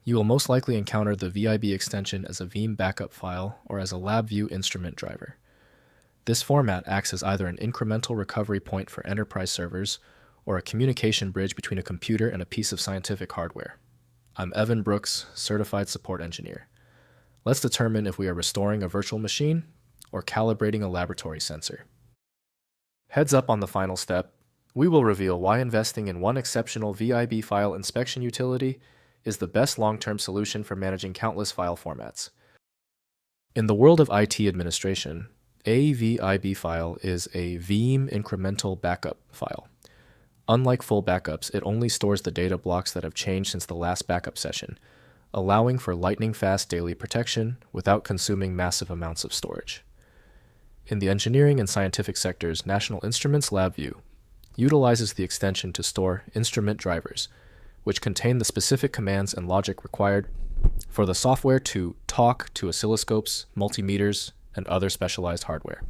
You will most likely encounter the VIB extension as a Veeam Backup file or as a LabVIEW instrument driver. This format acts as either an incremental recovery point for enterprise servers or a communication bridge between a computer and a piece of scientific hardware. I'm Evan Brooks, Certified Support Engineer. Let's determine if we are restoring a virtual machine or calibrating a laboratory sensor. Heads up on the final step, we will reveal why investing in one exceptional VIB file inspection utility is the best long-term solution for managing countless file formats. In the world of IT administration, a VIB file is a Veeam incremental backup file. Unlike full backups, it only stores the data blocks that have changed since the last backup session, allowing for lightning-fast daily protection without consuming massive amounts of storage. In the engineering and scientific sectors, National Instruments LabVIEW utilizes the extension to store instrument drivers, which contain the specific commands and logic required for the software to talk to oscilloscopes, multimeters, and other specialized hardware.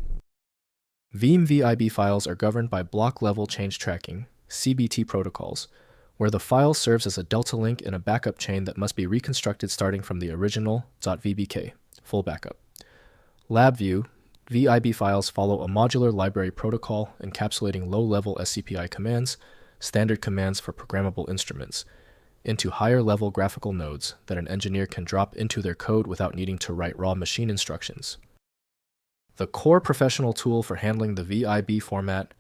Veeam VIB files are governed by block-level change tracking, CBT protocols, where the file serves as a delta link in a backup chain that must be reconstructed starting from the original .vbk, full backup. LabVIEW VIB files follow a modular library protocol encapsulating low-level SCPI commands, standard commands for programmable instruments, into higher-level graphical nodes that an engineer can drop into their code without needing to write raw machine instructions. The core professional tool for handling the VIB format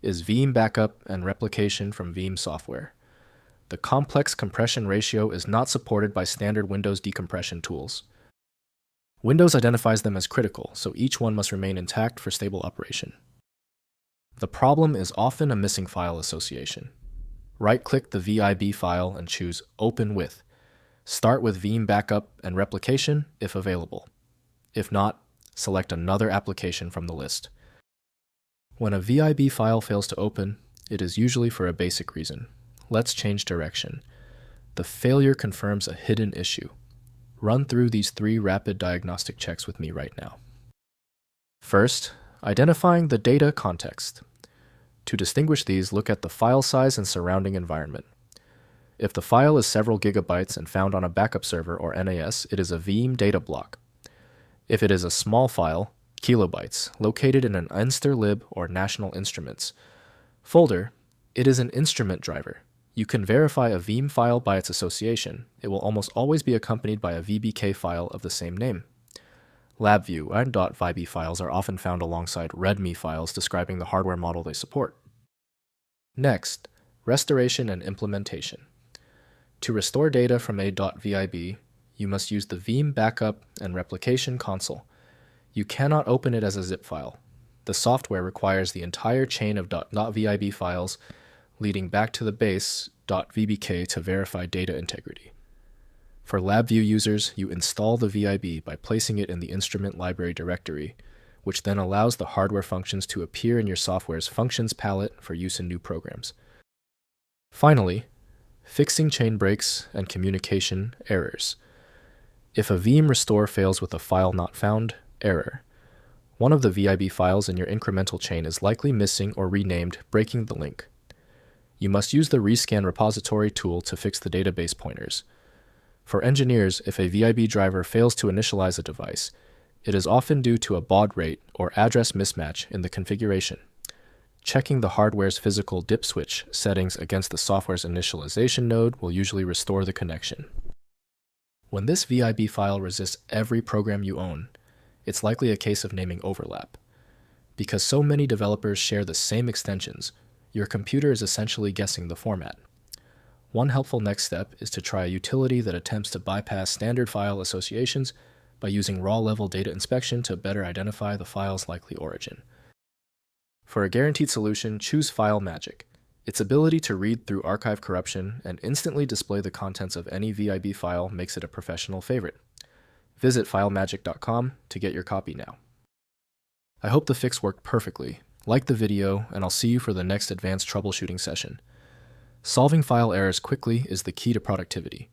is Veeam Backup and Replication from Veeam software. The complex compression ratio is not supported by standard Windows decompression tools. Windows identifies them as critical, so each one must remain intact for stable operation. The problem is often a missing file association. Right-click the VIB file and choose Open With. Start with Veeam Backup and Replication if available. If not, select another application from the list. When a VIB file fails to open, it is usually for a basic reason. Let's change direction. The failure confirms a hidden issue. Run through these 3 rapid diagnostic checks with me right now. First, identifying the data context. To distinguish these, look at the file size and surrounding environment. If the file is several gigabytes and found on a backup server or NAS, it is a Veeam data block. If it is a small file, kilobytes, located in an Inster-lib or National Instruments folder, it is an instrument driver. You can verify a Veeam file by its association. It will almost always be accompanied by a VBK file of the same name. LabVIEW and .VIB files are often found alongside README files describing the hardware model they support. Next, restoration and implementation. To restore data from a .VIB, you must use the Veeam Backup and Replication console. You cannot open it as a zip file. The software requires the entire chain of .VIB files leading back to the base .vbk to verify data integrity. For LabVIEW users, you install the VIB by placing it in the instrument library directory, which then allows the hardware functions to appear in your software's functions palette for use in new programs. Finally, fixing chain breaks and communication errors. If a Veeam restore fails with a file not found error, one of the VIB files in your incremental chain is likely missing or renamed, breaking the link. You must use the rescan repository tool to fix the database pointers. For engineers, if a VIB driver fails to initialize a device, it is often due to a baud rate or address mismatch in the configuration. Checking the hardware's physical dip switch settings against the software's initialization node will usually restore the connection. When this VIB file resists every program you own, it's likely a case of naming overlap. Because so many developers share the same extensions, your computer is essentially guessing the format. One helpful next step is to try a utility that attempts to bypass standard file associations by using raw-level data inspection to better identify the file's likely origin. For a guaranteed solution, choose FileMagic. Its ability to read through archive corruption and instantly display the contents of any VIB file makes it a professional favorite. Visit FileMagic.com to get your copy now. I hope the fix worked perfectly. Like the video, and I'll see you for the next advanced troubleshooting session. Solving file errors quickly is the key to productivity.